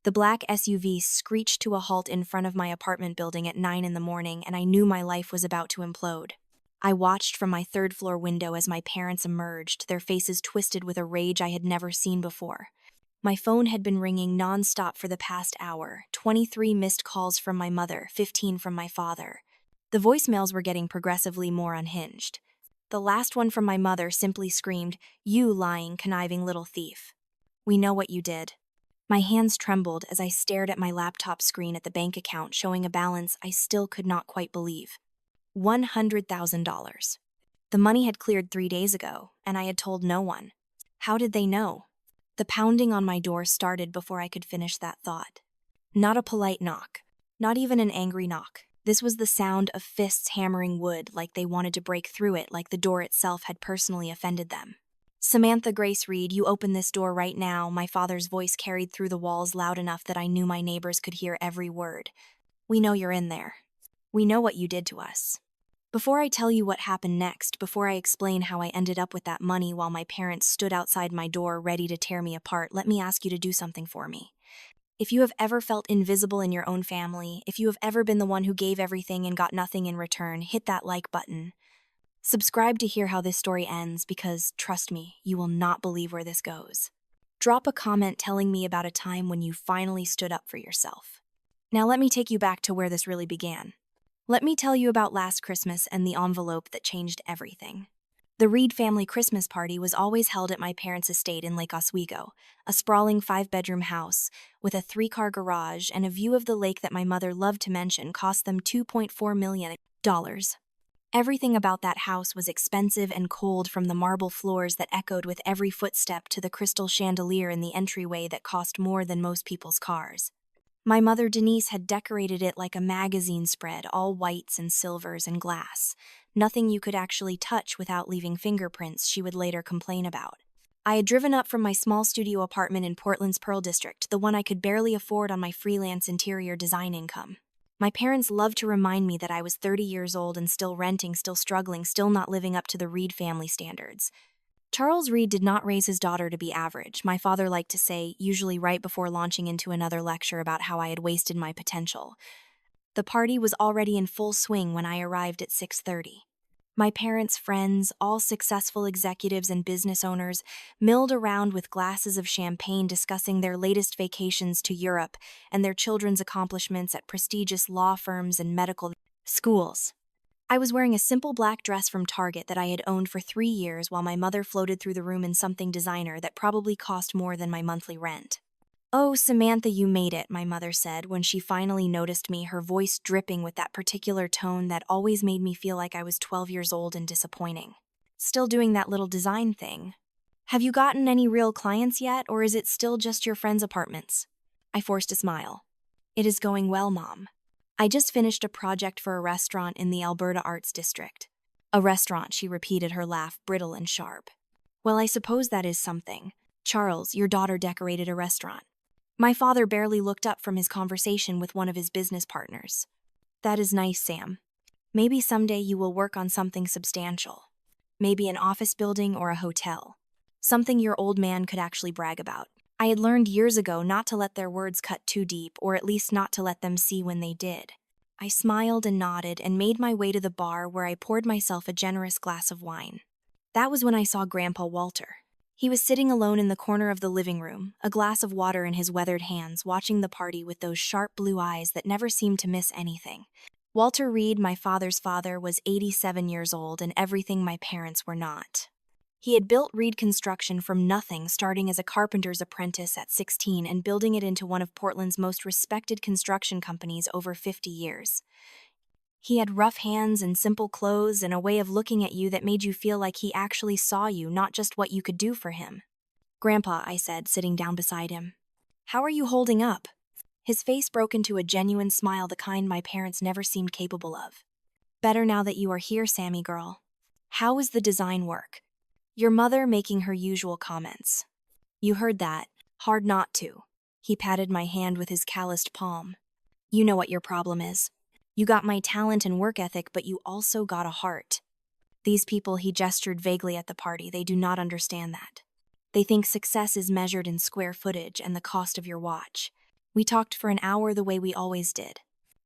The black SUV screeched to a halt in front of my apartment building at 9 in the morning, and I knew my life was about to implode. I watched from my third-floor window as my parents emerged, their faces twisted with a rage I had never seen before. My phone had been ringing nonstop for the past hour, 23 missed calls from my mother, 15 from my father. The voicemails were getting progressively more unhinged. The last one from my mother simply screamed, "You lying, conniving little thief. We know what you did." My hands trembled as I stared at my laptop screen at the bank account showing a balance I still could not quite believe. $100,000. The money had cleared 3 days ago, and I had told no one. How did they know? The pounding on my door started before I could finish that thought. Not a polite knock. Not even an angry knock. This was the sound of fists hammering wood like they wanted to break through it, like the door itself had personally offended them. "Samantha Grace Reed, you open this door right now," my father's voice carried through the walls loud enough that I knew my neighbors could hear every word. "We know you're in there. We know what you did to us." Before I tell you what happened next, before I explain how I ended up with that money while my parents stood outside my door ready to tear me apart, let me ask you to do something for me. If you have ever felt invisible in your own family, if you have ever been the one who gave everything and got nothing in return, hit that like button. Subscribe to hear how this story ends because, trust me, you will not believe where this goes. Drop a comment telling me about a time when you finally stood up for yourself. Now let me take you back to where this really began. Let me tell you about last Christmas and the envelope that changed everything. The Reed family Christmas party was always held at my parents' estate in Lake Oswego, a sprawling 5-bedroom house with a 3-car garage and a view of the lake that my mother loved to mention cost them $2.4 million. Everything about that house was expensive and cold, from the marble floors that echoed with every footstep to the crystal chandelier in the entryway that cost more than most people's cars. My mother Denise had decorated it like a magazine spread, all whites and silvers and glass. Nothing you could actually touch without leaving fingerprints, she would later complain about. I had driven up from my small studio apartment in Portland's Pearl District, the one I could barely afford on my freelance interior design income. My parents loved to remind me that I was 30 years old and still renting, still struggling, still not living up to the Reed family standards. Charles Reed did not raise his daughter to be average, my father liked to say, usually right before launching into another lecture about how I had wasted my potential. The party was already in full swing when I arrived at 6:30. My parents' friends, all successful executives and business owners, milled around with glasses of champagne discussing their latest vacations to Europe and their children's accomplishments at prestigious law firms and medical schools. I was wearing a simple black dress from Target that I had owned for 3 years while my mother floated through the room in something designer that probably cost more than my monthly rent. "Oh, Samantha, you made it," my mother said when she finally noticed me, her voice dripping with that particular tone that always made me feel like I was 12 years old and disappointing. "Still doing that little design thing? Have you gotten any real clients yet, or is it still just your friends' apartments?" I forced a smile. "It is going well, Mom. I just finished a project for a restaurant in the Alberta Arts District." "A restaurant," she repeated, her laugh brittle and sharp. "Well, I suppose that is something. Charles, your daughter decorated a restaurant." My father barely looked up from his conversation with one of his business partners. "That is nice, Sam. Maybe someday you will work on something substantial. Maybe an office building or a hotel. Something your old man could actually brag about." I had learned years ago not to let their words cut too deep, or at least not to let them see when they did. I smiled and nodded and made my way to the bar where I poured myself a generous glass of wine. That was when I saw Grandpa Walter. He was sitting alone in the corner of the living room, a glass of water in his weathered hands, watching the party with those sharp blue eyes that never seemed to miss anything. Walter Reed, my father's father, was 87 years old and everything my parents were not. He had built Reed Construction from nothing, starting as a carpenter's apprentice at 16 and building it into one of Portland's most respected construction companies over 50 years. He had rough hands and simple clothes and a way of looking at you that made you feel like he actually saw you, not just what you could do for him. "Grandpa," I said, sitting down beside him, "how are you holding up?" His face broke into a genuine smile, the kind my parents never seemed capable of. "Better now that you are here, Sammy girl. How is the design work? Your mother making her usual comments." "You heard that. Hard not to." He patted my hand with his calloused palm. "You know what your problem is. You got my talent and work ethic, but you also got a heart. These people," he gestured vaguely at the party, "they do not understand that. They think success is measured in square footage and the cost of your watch. We talked for an hour the way we always did.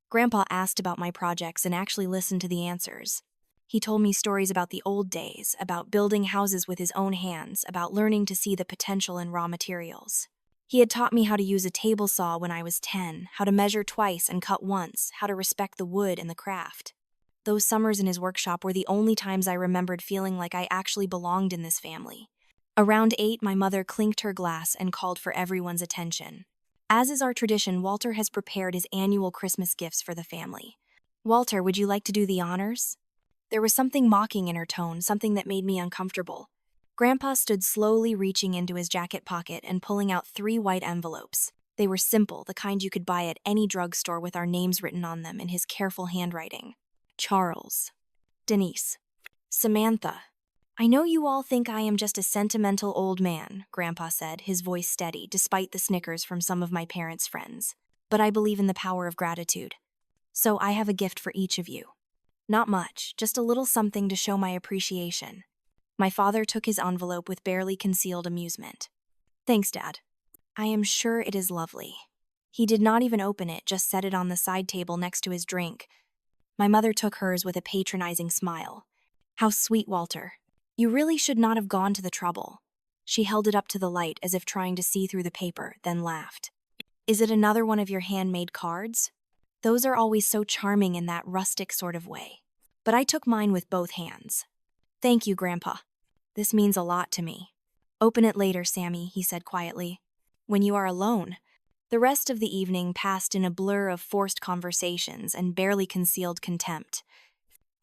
Grandpa asked about my projects and actually listened to the answers. He told me stories about the old days, about building houses with his own hands, about learning to see the potential in raw materials. He had taught me how to use a table saw when I was 10, how to measure twice and cut once, how to respect the wood and the craft. Those summers in his workshop were the only times I remembered feeling like I actually belonged in this family. Around 8, my mother clinked her glass and called for everyone's attention. As is our tradition, Walter has prepared his annual Christmas gifts for the family. Walter, would you like to do the honors? There was something mocking in her tone, something that made me uncomfortable. Grandpa stood slowly reaching into his jacket pocket and pulling out 3 white envelopes. They were simple, the kind you could buy at any drugstore with our names written on them in his careful handwriting. Charles. Denise. Samantha. I know you all think I am just a sentimental old man, Grandpa said, his voice steady, despite the snickers from some of my parents' friends. But I believe in the power of gratitude. So I have a gift for each of you. Not much, just a little something to show my appreciation. My father took his envelope with barely concealed amusement. Thanks, Dad. I am sure it is lovely. He did not even open it, just set it on the side table next to his drink. My mother took hers with a patronizing smile. How sweet, Walter. You really should not have gone to the trouble. She held it up to the light as if trying to see through the paper, then laughed. Is it another one of your handmade cards? Those are always so charming in that rustic sort of way. But I took mine with both hands. Thank you, Grandpa. This means a lot to me. Open it later, Sammy, he said quietly. When you are alone. The rest of the evening passed in a blur of forced conversations and barely concealed contempt.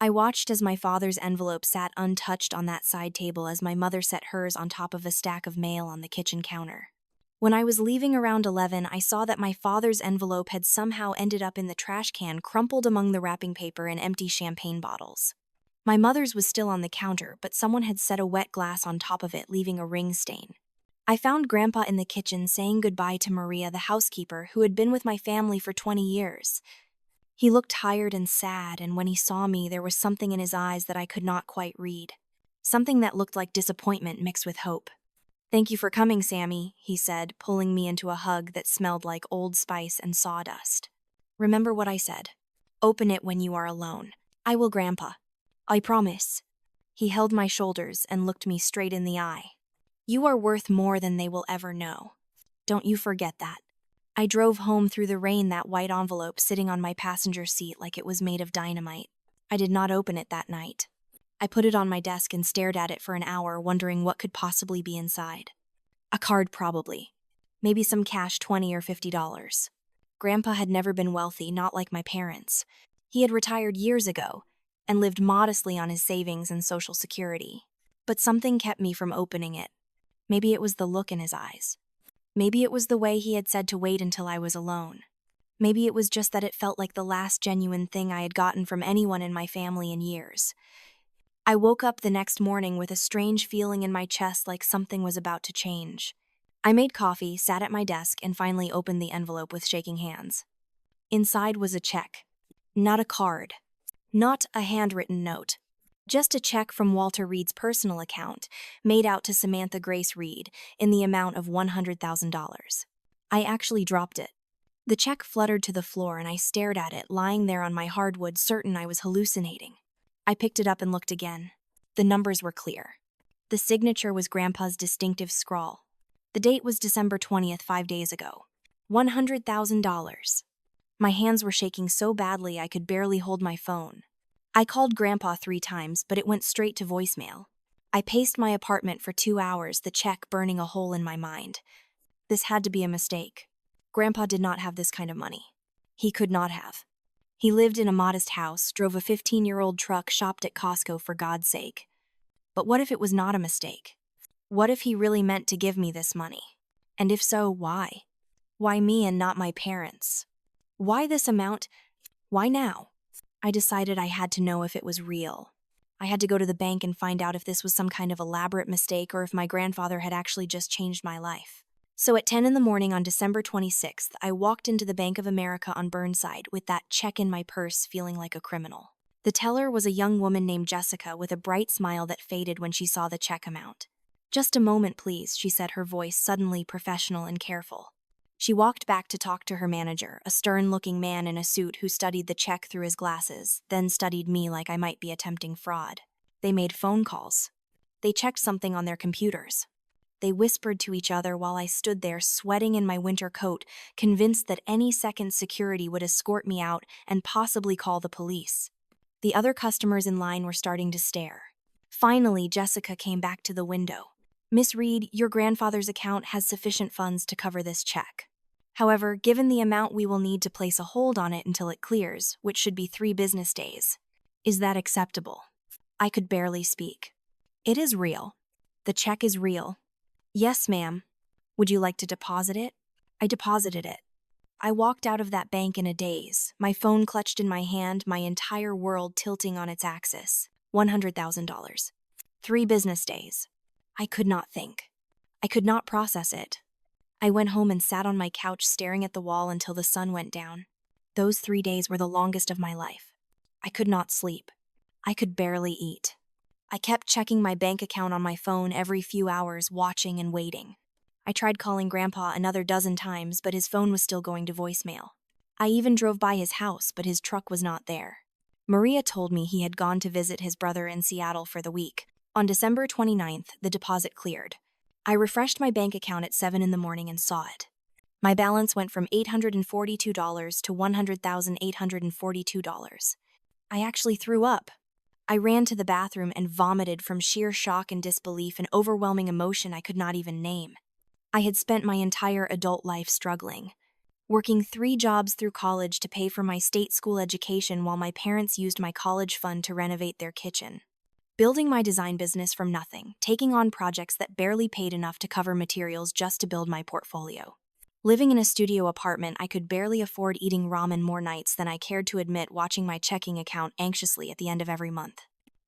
I watched as my father's envelope sat untouched on that side table as my mother set hers on top of a stack of mail on the kitchen counter. When I was leaving around 11, I saw that my father's envelope had somehow ended up in the trash can, crumpled among the wrapping paper and empty champagne bottles. My mother's was still on the counter, but someone had set a wet glass on top of it, leaving a ring stain. I found Grandpa in the kitchen saying goodbye to Maria, the housekeeper, who had been with my family for 20 years. He looked tired and sad, and when he saw me, there was something in his eyes that I could not quite read. Something that looked like disappointment mixed with hope. Thank you for coming, Sammy, he said, pulling me into a hug that smelled like Old Spice and sawdust. Remember what I said. Open it when you are alone. I will, Grandpa. I promise. He held my shoulders and looked me straight in the eye. You are worth more than they will ever know. Don't you forget that. I drove home through the rain, that white envelope sitting on my passenger seat like it was made of dynamite. I did not open it that night. I put it on my desk and stared at it for an hour, wondering what could possibly be inside. A card, probably. Maybe some cash, $20 or $50. Grandpa had never been wealthy, not like my parents. He had retired years ago and lived modestly on his savings and Social Security. But something kept me from opening it. Maybe it was the look in his eyes. Maybe it was the way he had said to wait until I was alone. Maybe it was just that it felt like the last genuine thing I had gotten from anyone in my family in years. I woke up the next morning with a strange feeling in my chest, like something was about to change. I made coffee, sat at my desk, and finally opened the envelope with shaking hands. Inside was a check. Not a card. Not a handwritten note. Just a check from Walter Reed's personal account, made out to Samantha Grace Reed, in the amount of $100,000. I actually dropped it. The check fluttered to the floor and I stared at it, lying there on my hardwood, certain I was hallucinating. I picked it up and looked again. The numbers were clear. The signature was Grandpa's distinctive scrawl. The date was December 20th, 5 days ago. $100,000. My hands were shaking so badly I could barely hold my phone. I called Grandpa 3 times, but it went straight to voicemail. I paced my apartment for 2 hours, the check burning a hole in my mind. This had to be a mistake. Grandpa did not have this kind of money. He could not have. He lived in a modest house, drove a 15-year-old truck, shopped at Costco, for God's sake. But what if it was not a mistake? What if he really meant to give me this money? And if so, why? Why me and not my parents? Why this amount? Why now? I decided I had to know if it was real. I had to go to the bank and find out if this was some kind of elaborate mistake or if my grandfather had actually just changed my life. So at 10 in the morning on December 26th, I walked into the Bank of America on Burnside with that check in my purse, feeling like a criminal. The teller was a young woman named Jessica with a bright smile that faded when she saw the check amount. Just a moment, please, she said, her voice suddenly professional and careful. She walked back to talk to her manager, a stern-looking man in a suit who studied the check through his glasses, then studied me like I might be attempting fraud. They made phone calls. They checked something on their computers. They whispered to each other while I stood there sweating in my winter coat, convinced that any second security would escort me out and possibly call the police. The other customers in line were starting to stare. Finally, Jessica came back to the window. "Miss Reed, your grandfather's account has sufficient funds to cover this check. However, given the amount, we will need to place a hold on it until it clears, which should be 3 business days. Is that acceptable?" I could barely speak. "It is real. The check is real." "Yes, ma'am. Would you like to deposit it?" I deposited it. I walked out of that bank in a daze, my phone clutched in my hand, my entire world tilting on its axis. $100,000. 3 business days. I could not think. I could not process it. I went home and sat on my couch staring at the wall until the sun went down. Those 3 days were the longest of my life. I could not sleep. I could barely eat. I kept checking my bank account on my phone every few hours, watching and waiting. I tried calling Grandpa another dozen times, but his phone was still going to voicemail. I even drove by his house, but his truck was not there. Maria told me he had gone to visit his brother in Seattle for the week. On December 29th, the deposit cleared. I refreshed my bank account at 7 in the morning and saw it. My balance went from $842 to $100,842. I actually threw up. I ran to the bathroom and vomited from sheer shock and disbelief, an overwhelming emotion I could not even name. I had spent my entire adult life struggling, working 3 jobs through college to pay for my state school education while my parents used my college fund to renovate their kitchen. Building my design business from nothing, taking on projects that barely paid enough to cover materials just to build my portfolio. Living in a studio apartment, I could barely afford eating ramen more nights than I cared to admit, watching my checking account anxiously at the end of every month.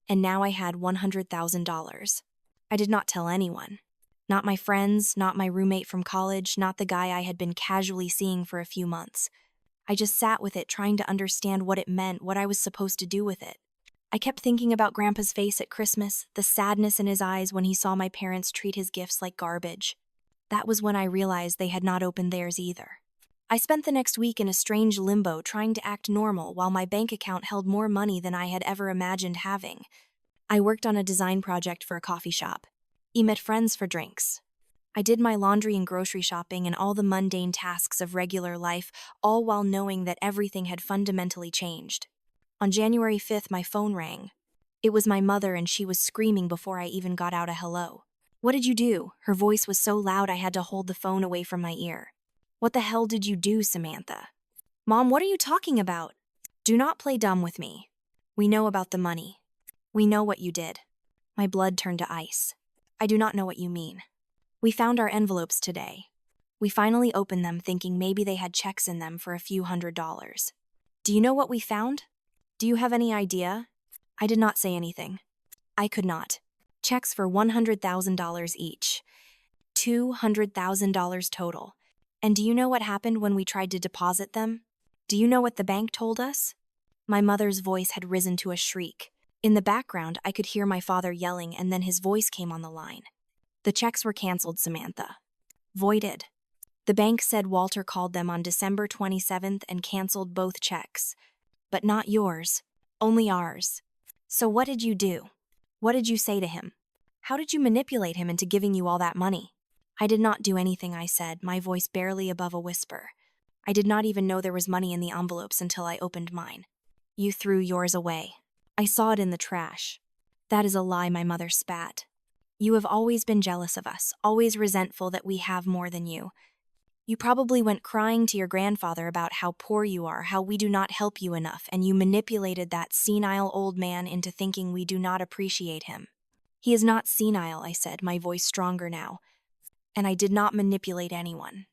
And now I had $100,000. I did not tell anyone. Not my friends, not my roommate from college, not the guy I had been casually seeing for a few months. I just sat with it, trying to understand what it meant, what I was supposed to do with it. I kept thinking about Grandpa's face at Christmas, the sadness in his eyes when he saw my parents treat his gifts like garbage. That was when I realized they had not opened theirs either. I spent the next week in a strange limbo, trying to act normal while my bank account held more money than I had ever imagined having. I worked on a design project for a coffee shop. I met friends for drinks. I did my laundry and grocery shopping and all the mundane tasks of regular life, all while knowing that everything had fundamentally changed. On January 5th, my phone rang. It was my mother, and she was screaming before I even got out a hello. "What did you do?" Her voice was so loud I had to hold the phone away from my ear. "What the hell did you do, Samantha?" "Mom, what are you talking about?" "Do not play dumb with me. We know about the money. We know what you did." My blood turned to ice. "I do not know what you mean." "We found our envelopes today. We finally opened them thinking maybe they had checks in them for a few $100s. Do you know what we found? Do you have any idea?" I did not say anything. I could not. Checks for $100,000 each. $200,000 total. And do you know what happened when we tried to deposit them? Do you know what the bank told us? My mother's voice had risen to a shriek. In the background, I could hear my father yelling, and then his voice came on the line. "The checks were canceled, Samantha. Voided. The bank said Walter called them on December 27th and canceled both checks. But not yours. Only ours. So what did you do? What did you say to him? How did you manipulate him into giving you all that money?" "I did not do anything," I said, my voice barely above a whisper. "I did not even know there was money in the envelopes until I opened mine." "You threw yours away. I saw it in the trash." "That is a lie," my mother spat. "You have always been jealous of us, always resentful that we have more than you. You probably went crying to your grandfather about how poor you are, how we do not help you enough, and you manipulated that senile old man into thinking we do not appreciate him." "He is not senile," I said, my voice stronger now. "And I did not manipulate anyone.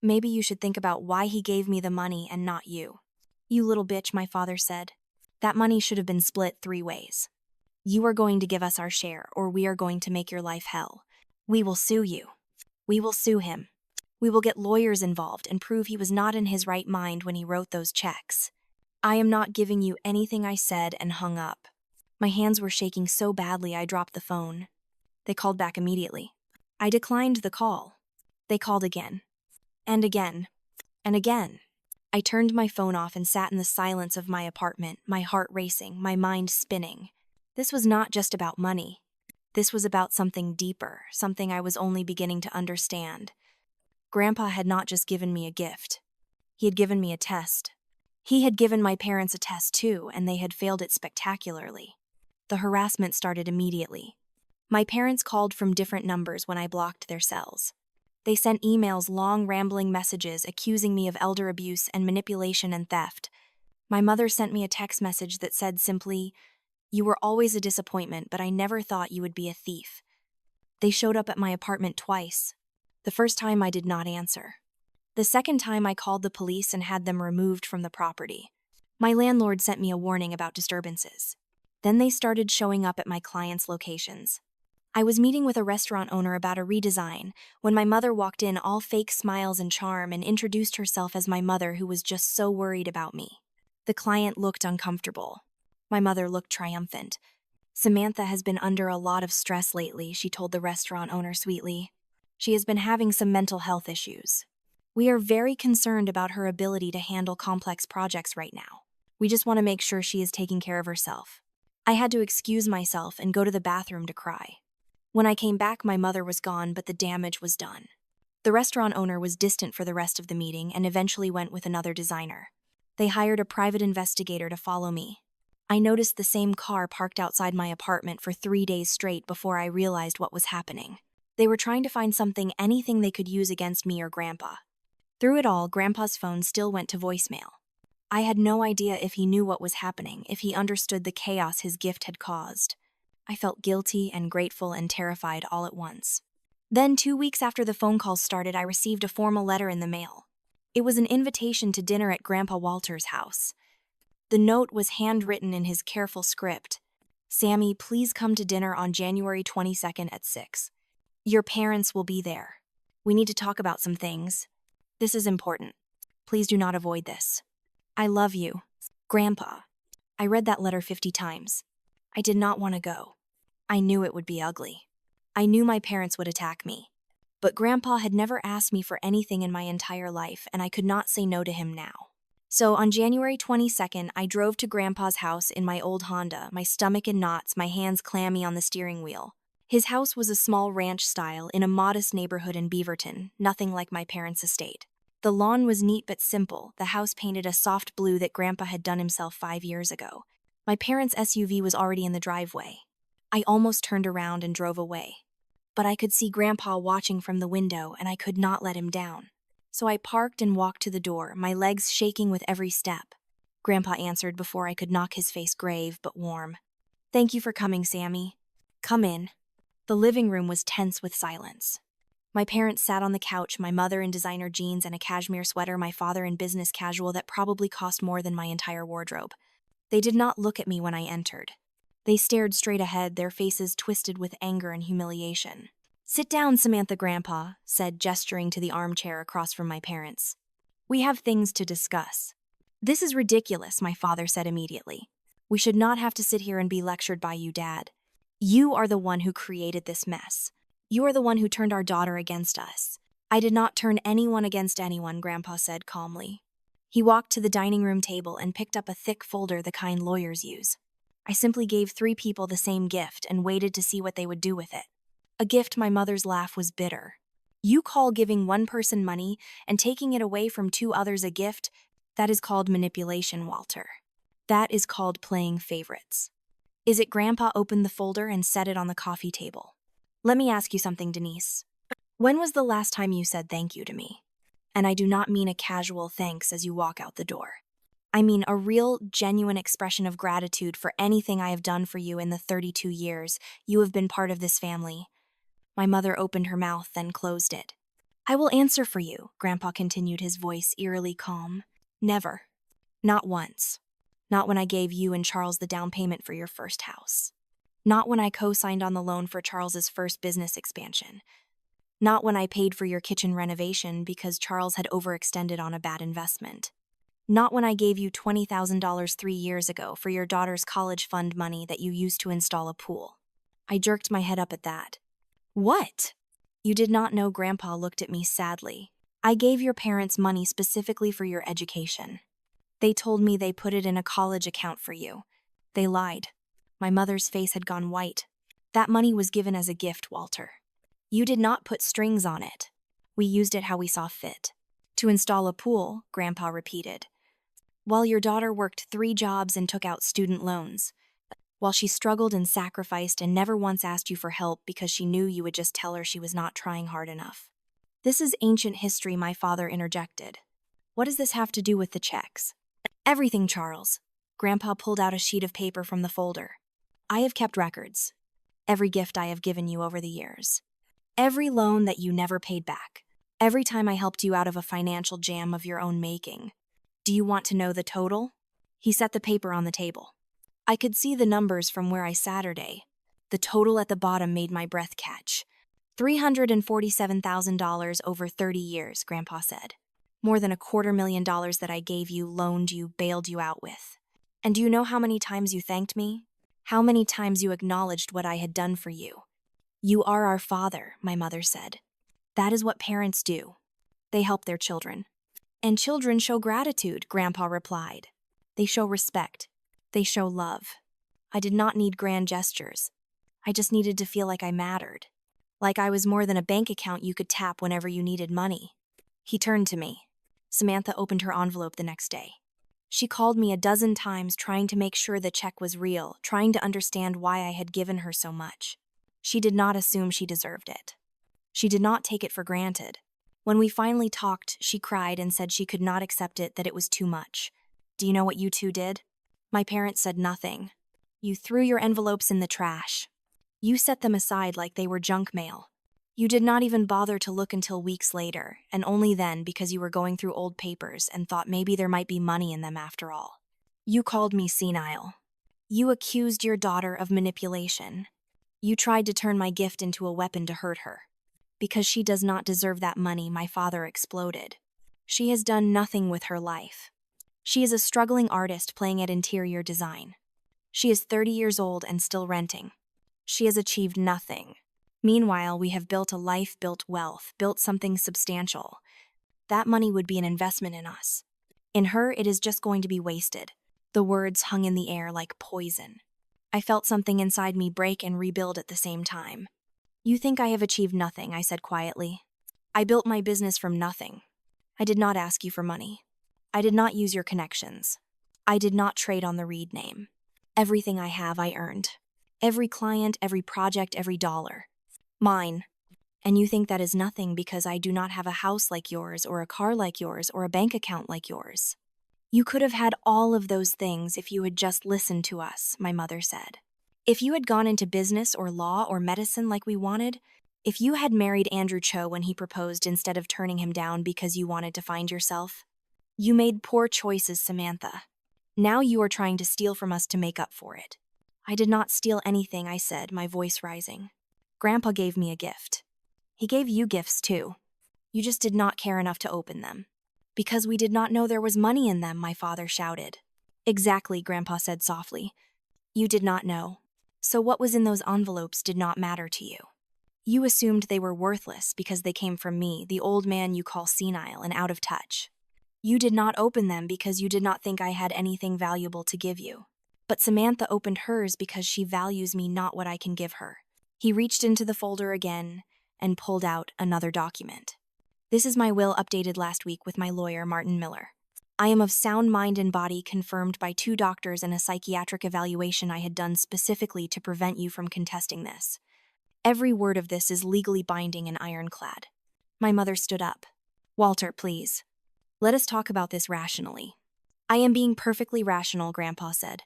Maybe you should think about why he gave me the money and not you." "You little bitch," my father said. "That money should have been split 3 ways. You are going to give us our share, or we are going to make your life hell. We will sue you. We will sue him. We will get lawyers involved and prove he was not in his right mind when he wrote those checks. I am not giving you anything," I said, and hung up. My hands were shaking so badly I dropped the phone. They called back immediately. I declined the call. They called again. And again, and again. I turned my phone off and sat in the silence of my apartment, my heart racing, my mind spinning. This was not just about money. This was about something deeper, something I was only beginning to understand. Grandpa had not just given me a gift. He had given me a test. He had given my parents a test too, and they had failed it spectacularly. The harassment started immediately. My parents called from different numbers when I blocked their cells. They sent emails, long rambling messages accusing me of elder abuse and manipulation and theft. My mother sent me a text message that said simply, "You were always a disappointment, but I never thought you would be a thief." They showed up at my apartment twice. The first time I did not answer. The second time I called the police and had them removed from the property. My landlord sent me a warning about disturbances. Then they started showing up at my clients' locations. I was meeting with a restaurant owner about a redesign when my mother walked in all fake smiles and charm and introduced herself as my mother who was just so worried about me. The client looked uncomfortable. My mother looked triumphant. "Samantha has been under a lot of stress lately," she told the restaurant owner sweetly. "She has been having some mental health issues. We are very concerned about her ability to handle complex projects right now. We just want to make sure she is taking care of herself." I had to excuse myself and go to the bathroom to cry. When I came back, my mother was gone, but the damage was done. The restaurant owner was distant for the rest of the meeting and eventually went with another designer. They hired a private investigator to follow me. I noticed the same car parked outside my apartment for 3 days straight before I realized what was happening. They were trying to find something, anything they could use against me or Grandpa. Through it all, Grandpa's phone still went to voicemail. I had no idea if he knew what was happening, if he understood the chaos his gift had caused. I felt guilty and grateful and terrified all at once. Then, 2 weeks after the phone calls started, I received a formal letter in the mail. It was an invitation to dinner at Grandpa Walter's house. The note was handwritten in his careful script. "Sammy, please come to dinner on January 22nd at 6. Your parents will be there. We need to talk about some things. This is important. Please do not avoid this. I love you, Grandpa." I read that letter 50 times. I did not want to go. I knew it would be ugly. I knew my parents would attack me. But Grandpa had never asked me for anything in my entire life, and I could not say no to him now. So on January 22nd, I drove to Grandpa's house in my old Honda, my stomach in knots, my hands clammy on the steering wheel. His house was a small ranch style in a modest neighborhood in Beaverton, nothing like my parents' estate. The lawn was neat but simple, the house painted a soft blue that Grandpa had done himself 5 years ago. My parents' SUV was already in the driveway. I almost turned around and drove away. But I could see Grandpa watching from the window, and I could not let him down. So I parked and walked to the door, my legs shaking with every step. Grandpa answered before I could knock his face grave but warm. "Thank you for coming, Sammy. Come in." The living room was tense with silence. My parents sat on the couch, my mother in designer jeans and a cashmere sweater, my father in business casual that probably cost more than my entire wardrobe. They did not look at me when I entered. They stared straight ahead, their faces twisted with anger and humiliation. "Sit down, Samantha," Grandpa said, gesturing to the armchair across from my parents. "We have things to discuss." "This is ridiculous," my father said immediately. "We should not have to sit here and be lectured by you, Dad. You are the one who created this mess. You are the one who turned our daughter against us." "I did not turn anyone against anyone," Grandpa said calmly. He walked to the dining room table and picked up a thick folder, the kind lawyers use. "I simply gave 3 people the same gift and waited to see what they would do with it." A gift. My mother's laugh was bitter. "You call giving one person money and taking it away from 2 others a gift? That is called manipulation, Walter. That is called playing favorites." "Is it?" Grandpa opened the folder and set it on the coffee table. "Let me ask you something, Denise. When was the last time you said thank you to me? And I do not mean a casual thanks as you walk out the door. I mean a real, genuine expression of gratitude for anything I have done for you in the 32 years you have been part of this family." My mother opened her mouth, then closed it. "I will answer for you," Grandpa continued, his voice eerily calm. "Never. Not once. Not when I gave you and Charles the down payment for your first house. Not when I co-signed on the loan for Charles's first business expansion. Not when I paid for your kitchen renovation because Charles had overextended on a bad investment. Not when I gave you $20,000 3 years ago for your daughter's college fund money that you used to install a pool." I jerked my head up at that. "What?" "You did not know." Grandpa looked at me sadly. I gave your parents money specifically for your education. They told me they put it in a college account for you. They lied. My mother's face had gone white. That money was given as a gift, Walter. You did not put strings on it. We used it how we saw fit. To install a pool, Grandpa repeated. While your daughter worked 3 jobs and took out student loans. While she struggled and sacrificed and never once asked you for help because she knew you would just tell her she was not trying hard enough. This is ancient history, my father interjected. What does this have to do with the checks? Everything, Charles. Grandpa pulled out a sheet of paper from the folder. I have kept records. Every gift I have given you over the years. Every loan that you never paid back. Every time I helped you out of a financial jam of your own making. Do you want to know the total? He set the paper on the table. I could see the numbers from where I Saturday. The total at the bottom made my breath catch. $347,000 over 30 years, Grandpa said. More than $250,000 that I gave you, loaned you, bailed you out with. And do you know how many times you thanked me? How many times you acknowledged what I had done for you? You are our father, my mother said. That is what parents do. They help their children. And children show gratitude, Grandpa replied. They show respect. They show love. I did not need grand gestures. I just needed to feel like I mattered. Like I was more than a bank account you could tap whenever you needed money. He turned to me. Samantha opened her envelope the next day. She called me a dozen times trying to make sure the check was real, trying to understand why I had given her so much. She did not assume she deserved it. She did not take it for granted. When we finally talked, she cried and said she could not accept it, that it was too much. Do you know what you two did? My parents said nothing. You threw your envelopes in the trash. You set them aside like they were junk mail. You did not even bother to look until weeks later, and only then because you were going through old papers and thought maybe there might be money in them after all. You called me senile. You accused your daughter of manipulation. You tried to turn my gift into a weapon to hurt her. Because she does not deserve that money, my father exploded. She has done nothing with her life. She is a struggling artist playing at interior design. She is 30 years old and still renting. She has achieved nothing. Meanwhile, we have built a life, built wealth, built something substantial. That money would be an investment in us. In her, it is just going to be wasted. The words hung in the air like poison. I felt something inside me break and rebuild at the same time. You think I have achieved nothing, I said quietly. I built my business from nothing. I did not ask you for money. I did not use your connections. I did not trade on the Reed name. Everything I have, I earned. Every client, every project, every dollar. Mine. And you think that is nothing because I do not have a house like yours or a car like yours or a bank account like yours. You could have had all of those things if you had just listened to us, my mother said. If you had gone into business or law or medicine like we wanted, if you had married Andrew Cho when he proposed instead of turning him down because you wanted to find yourself. You made poor choices, Samantha. Now you are trying to steal from us to make up for it. I did not steal anything, I said, my voice rising. Grandpa gave me a gift. He gave you gifts too. You just did not care enough to open them. Because we did not know there was money in them, my father shouted. Exactly, Grandpa said softly. You did not know. So what was in those envelopes did not matter to you. You assumed they were worthless because they came from me, the old man you call senile and out of touch. You did not open them because you did not think I had anything valuable to give you. But Samantha opened hers because she values me, not what I can give her. He reached into the folder again and pulled out another document. This is my will updated last week with my lawyer, Martin Miller. I am of sound mind and body, confirmed by 2 doctors and a psychiatric evaluation I had done specifically to prevent you from contesting this. Every word of this is legally binding and ironclad. My mother stood up. Walter, please. Let us talk about this rationally. I am being perfectly rational, Grandpa said.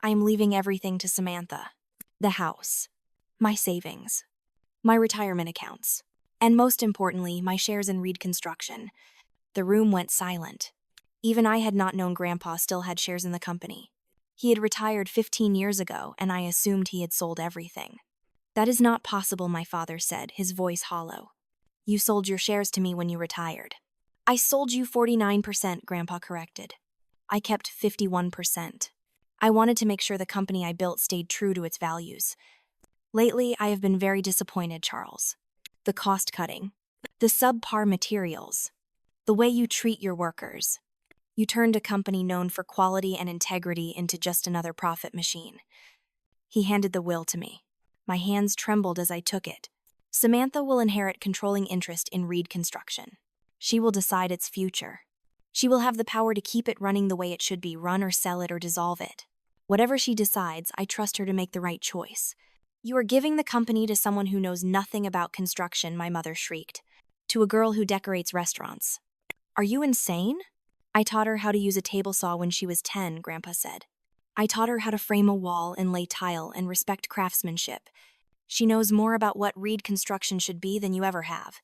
I am leaving everything to Samantha. The house. My savings. My retirement accounts. And most importantly, my shares in Reed Construction. The room went silent. Even I had not known Grandpa still had shares in the company. He had retired 15 years ago, and I assumed he had sold everything. That is not possible, my father said, his voice hollow. You sold your shares to me when you retired. I sold you 49%, Grandpa corrected. I kept 51%. I wanted to make sure the company I built stayed true to its values. Lately, I have been very disappointed, Charles. The cost cutting. The subpar materials. The way you treat your workers. You turned a company known for quality and integrity into just another profit machine. He handed the will to me. My hands trembled as I took it. Samantha will inherit controlling interest in Reed Construction. She will decide its future. She will have the power to keep it running the way it should be, run or sell it or dissolve it. Whatever she decides, I trust her to make the right choice. You are giving the company to someone who knows nothing about construction, my mother shrieked. To a girl who decorates restaurants. Are you insane? I taught her how to use a table saw when she was 10, Grandpa said. I taught her how to frame a wall and lay tile and respect craftsmanship. She knows more about what Reed Construction should be than you ever have.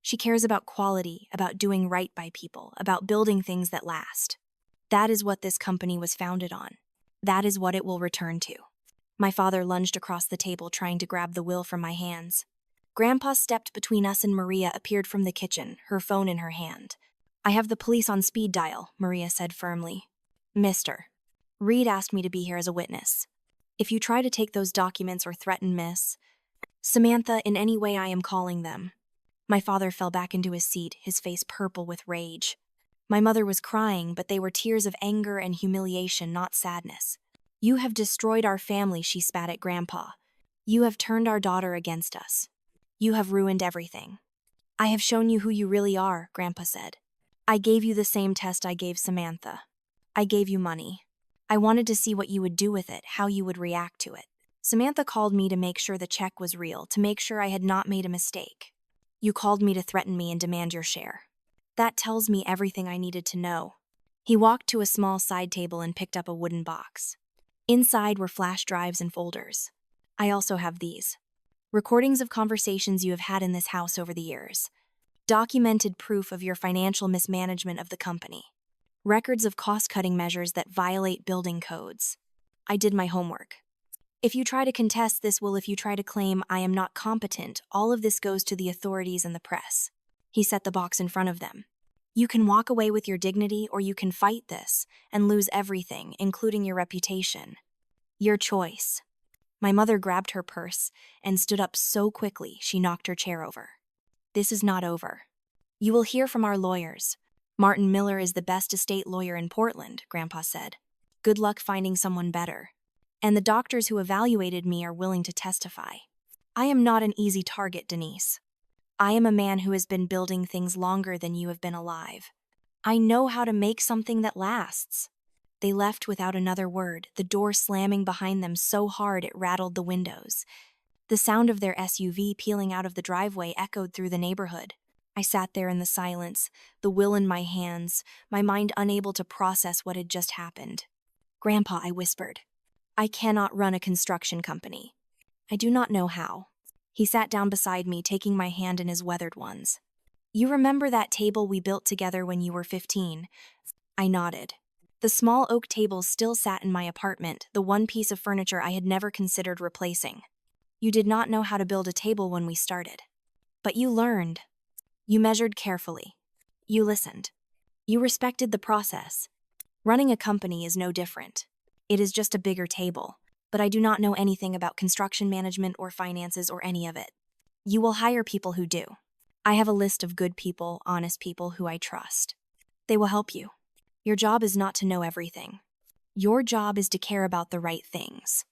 She cares about quality, about doing right by people, about building things that last. That is what this company was founded on. That is what it will return to. My father lunged across the table, trying to grab the will from my hands. Grandpa stepped between us and Maria appeared from the kitchen, her phone in her hand. I have the police on speed dial, Maria said firmly. Mister. Reed asked me to be here as a witness. If you try to take those documents or threaten Miss Samantha in any way, I am calling them. My father fell back into his seat, his face purple with rage. My mother was crying, but they were tears of anger and humiliation, not sadness. You have destroyed our family, she spat at Grandpa. You have turned our daughter against us. You have ruined everything. I have shown you who you really are, Grandpa said. I gave you the same test I gave Samantha. I gave you money. I wanted to see what you would do with it, how you would react to it. Samantha called me to make sure the check was real, to make sure I had not made a mistake. You called me to threaten me and demand your share. That tells me everything I needed to know. He walked to a small side table and picked up a wooden box. Inside were flash drives and folders. I also have these. Recordings of conversations you have had in this house over the years. Documented proof of your financial mismanagement of the company. Records of cost-cutting measures that violate building codes. I did my homework. If you try to contest this will, if you try to claim I am not competent, all of this goes to the authorities and the press. He set the box in front of them. You can walk away with your dignity or you can fight this and lose everything, including your reputation. Your choice. My mother grabbed her purse and stood up so quickly she knocked her chair over. This is not over. You will hear from our lawyers. Martin Miller is the best estate lawyer in Portland, Grandpa said. Good luck finding someone better. And the doctors who evaluated me are willing to testify. I am not an easy target, Denise. I am a man who has been building things longer than you have been alive. I know how to make something that lasts. They left without another word, the door slamming behind them so hard it rattled the windows. The sound of their SUV peeling out of the driveway echoed through the neighborhood. I sat there in the silence, the will in my hands, my mind unable to process what had just happened. Grandpa, I whispered. I cannot run a construction company. I do not know how. He sat down beside me, taking my hand in his weathered ones. You remember that table we built together when you were 15? I nodded. The small oak table still sat in my apartment, the one piece of furniture I had never considered replacing. You did not know how to build a table when we started. But you learned. You measured carefully. You listened. You respected the process. Running a company is no different. It is just a bigger table, but I do not know anything about construction management or finances or any of it. You will hire people who do. I have a list of good people, honest people who I trust. They will help you. Your job is not to know everything. Your job is to care about the right things.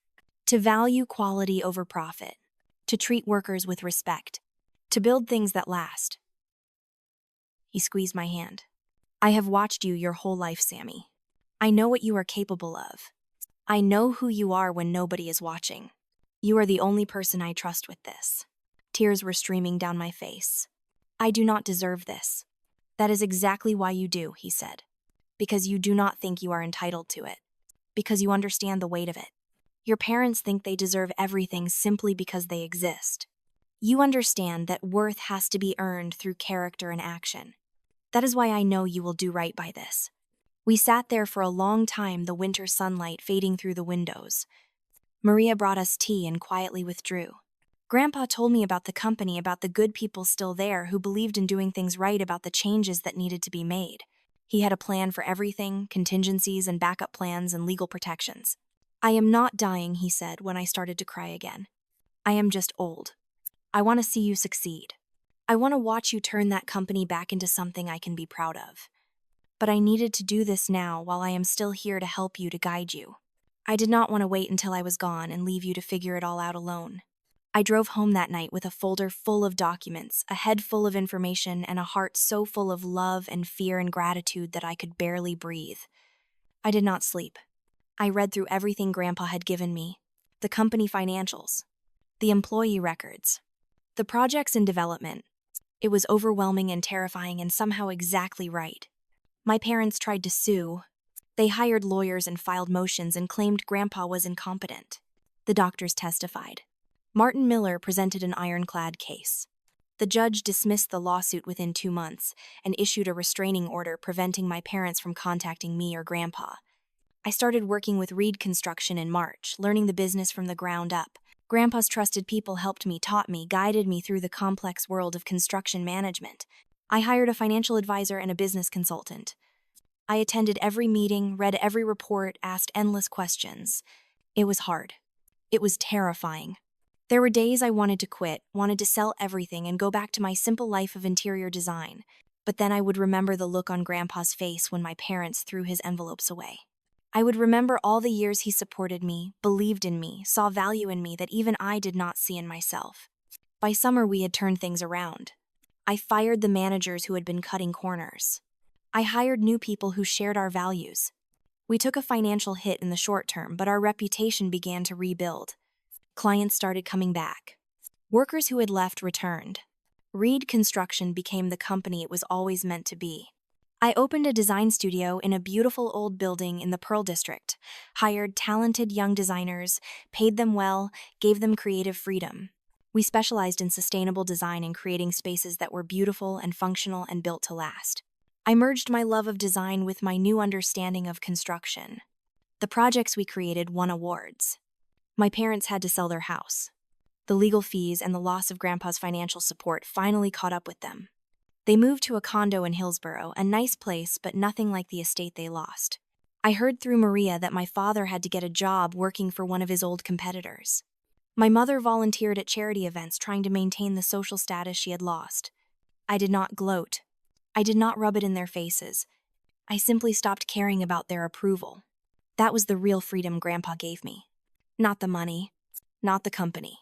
To value quality over profit. To treat workers with respect. To build things that last. He squeezed my hand. I have watched you your whole life, Sammy. I know what you are capable of. I know who you are when nobody is watching. You are the only person I trust with this. Tears were streaming down my face. I do not deserve this. That is exactly why you do, he said. Because you do not think you are entitled to it. Because you understand the weight of it. Your parents think they deserve everything simply because they exist. You understand that worth has to be earned through character and action. That is why I know you will do right by this. We sat there for a long time, the winter sunlight fading through the windows. Maria brought us tea and quietly withdrew. Grandpa told me about the company, about the good people still there who believed in doing things right, about the changes that needed to be made. He had a plan for everything, contingencies and backup plans and legal protections. I am not dying, he said when I started to cry again. I am just old. I want to see you succeed. I want to watch you turn that company back into something I can be proud of. But I needed to do this now while I am still here to help you, to guide you. I did not want to wait until I was gone and leave you to figure it all out alone. I drove home that night with a folder full of documents, a head full of information, and a heart so full of love and fear and gratitude that I could barely breathe. I did not sleep. I read through everything Grandpa had given me: the company financials, the employee records, the projects in development. It was overwhelming and terrifying and somehow exactly right. My parents tried to sue. They hired lawyers and filed motions and claimed Grandpa was incompetent. The doctors testified. Martin Miller presented an ironclad case. The judge dismissed the lawsuit within 2 months and issued a restraining order preventing my parents from contacting me or Grandpa. I started working with Reed Construction in March, learning the business from the ground up. Grandpa's trusted people helped me, taught me, guided me through the complex world of construction management. I hired a financial advisor and a business consultant. I attended every meeting, read every report, asked endless questions. It was hard. It was terrifying. There were days I wanted to quit, wanted to sell everything and go back to my simple life of interior design. But then I would remember the look on Grandpa's face when my parents threw his envelopes away. I would remember all the years he supported me, believed in me, saw value in me that even I did not see in myself. By summer, we had turned things around. I fired the managers who had been cutting corners. I hired new people who shared our values. We took a financial hit in the short term, but our reputation began to rebuild. Clients started coming back. Workers who had left returned. Reed Construction became the company it was always meant to be. I opened a design studio in a beautiful old building in the Pearl District, hired talented young designers, paid them well, gave them creative freedom. We specialized in sustainable design and creating spaces that were beautiful and functional and built to last. I merged my love of design with my new understanding of construction. The projects we created won awards. My parents had to sell their house. The legal fees and the loss of Grandpa's financial support finally caught up with them. They moved to a condo in Hillsborough, a nice place, but nothing like the estate they lost. I heard through Maria that my father had to get a job working for one of his old competitors. My mother volunteered at charity events trying to maintain the social status she had lost. I did not gloat. I did not rub it in their faces. I simply stopped caring about their approval. That was the real freedom Grandpa gave me. Not the money, not the company.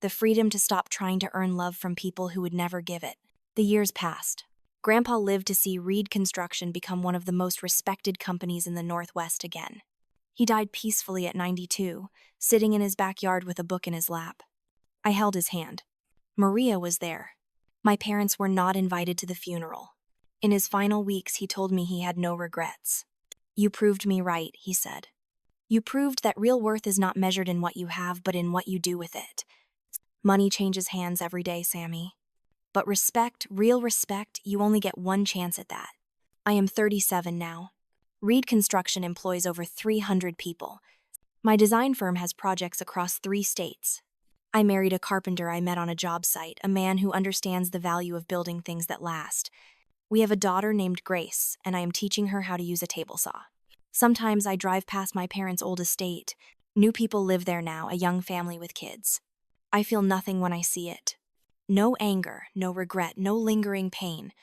The freedom to stop trying to earn love from people who would never give it. The years passed. Grandpa lived to see Reed Construction become one of the most respected companies in the Northwest again. He died peacefully at 92, sitting in his backyard with a book in his lap. I held his hand. Maria was there. My parents were not invited to the funeral. In his final weeks, he told me he had no regrets. "You proved me right," he said. "You proved that real worth is not measured in what you have, but in what you do with it. Money changes hands every day, Sammy. But respect, real respect, you only get one chance at that." I am 37 now. Reed Construction employs over 300 people. My design firm has projects across 3 states. I married a carpenter I met on a job site, a man who understands the value of building things that last. We have a daughter named Grace, and I am teaching her how to use a table saw. Sometimes I drive past my parents' old estate. New people live there now, a young family with kids. I feel nothing when I see it. No anger, no regret, no lingering pain.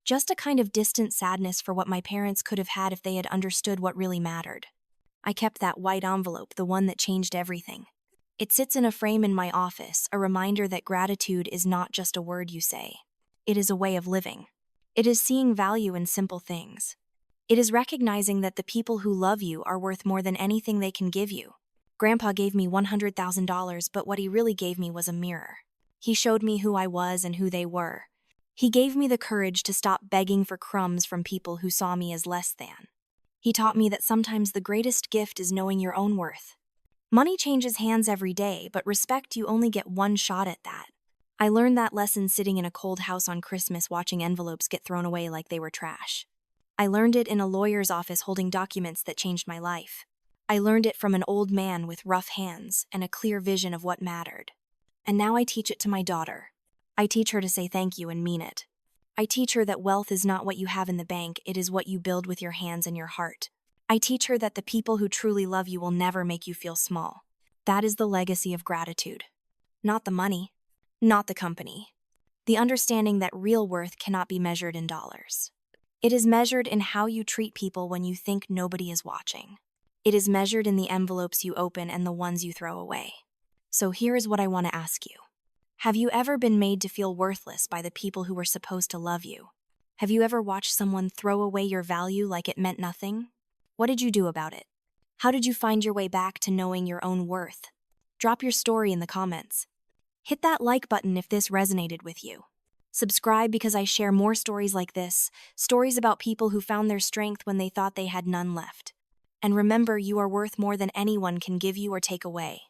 Just a kind of distant sadness for what my parents could have had if they had understood what really mattered. I kept that white envelope, the one that changed everything. It sits in a frame in my office, a reminder that gratitude is not just a word you say. It is a way of living. It is seeing value in simple things. It is recognizing that the people who love you are worth more than anything they can give you. Grandpa gave me $100,000, but what he really gave me was a mirror. He showed me who I was and who they were. He gave me the courage to stop begging for crumbs from people who saw me as less than. He taught me that sometimes the greatest gift is knowing your own worth. Money changes hands every day, but respect, you only get one shot at that. I learned that lesson sitting in a cold house on Christmas watching envelopes get thrown away like they were trash. I learned it in a lawyer's office holding documents that changed my life. I learned it from an old man with rough hands and a clear vision of what mattered. And now I teach it to my daughter. I teach her to say thank you and mean it. I teach her that wealth is not what you have in the bank, it is what you build with your hands and your heart. I teach her that the people who truly love you will never make you feel small. That is the legacy of gratitude. Not the money, not the company, The understanding that real worth cannot be measured in dollars. It is measured in how you treat people when you think nobody is watching. It is measured in the envelopes you open and the ones you throw away. So here is what I want to ask you. Have you ever been made to feel worthless by the people who were supposed to love you? Have you ever watched someone throw away your value like it meant nothing? What did you do about it? How did you find your way back to knowing your own worth? Drop your story in the comments. Hit that like button if this resonated with you. Subscribe because I share more stories like this, stories about people who found their strength when they thought they had none left. And remember, you are worth more than anyone can give you or take away.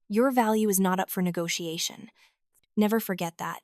Your value is not up for negotiation. Never forget that.